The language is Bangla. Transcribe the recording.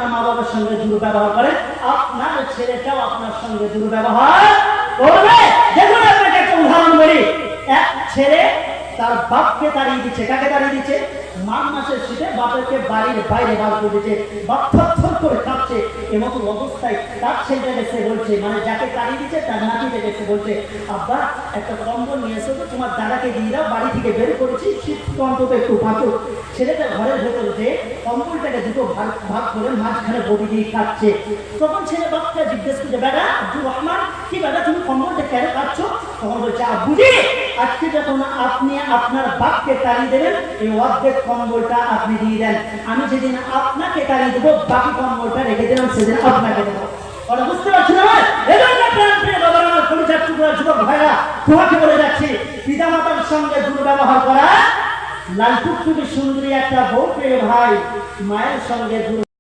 আপনার মা বাবার সঙ্গে দুর্ব্যবহার করে, আপনার ছেলেটাও আপনার সঙ্গে দুর্ব্যবহার করবে। দেখুন আপনাকে একটা উদাহরণ বলি। এক ছেলে তার বাপকে তাড়িয়ে দিচ্ছে। কাকে তাড়িয়ে দিচ্ছে? মাঘ মাসের শীতে বাপেরকে বাড়ির বাইরে বার করে দিচ্ছে। বাপ থরথর করে কাঁপছে। এমতো অবস্থায় তার ছেলেটাকে সে বলছে, মানে যাকে তাড়িয়ে দিচ্ছে তার নাতিটাকে সে বলছে, আব্বা একটা কম্বল নিয়ে এসো তো, তোমার দাদাকে দিয়ে দাও, বাড়ি থেকে বের করেছি, শীত অন্তত একটু বাঁচো। ছেলেটা ঘরের ভেতর যে কম্বলটাকে দুটো ভাগ ভাগ করে মাঝখানে বডি দিয়ে কাটছে। তখন ছেলে বাপটা জিজ্ঞেস করছে, বেটা আব্দুর রহমান, কি বেটা তুমি কম্বলটা কেন কাটছো? তখন বলছে, আব্বুজি আজকে যখন আপনি আপনার বাপকে তাড়িয়ে দেবেন, এই অর্ধেক কম্বলটা আপনি দিয়ে দেন। আমি যেদিন আপনাকে তাড়িয়ে দেবো, বাকি কম্বলটা রেখে দিলাম, সেদিন আপনাকে দেবো। ওরা বুঝতে পারছি না? যুবক ভাইরা, তোমাকে বলে যাচ্ছি, পিতা মাতার সঙ্গে দুর্ব্যবহার করা, লাল টুকটুকি সুন্দরী একটা বউ পেয়ে ভাই মায়ের সঙ্গে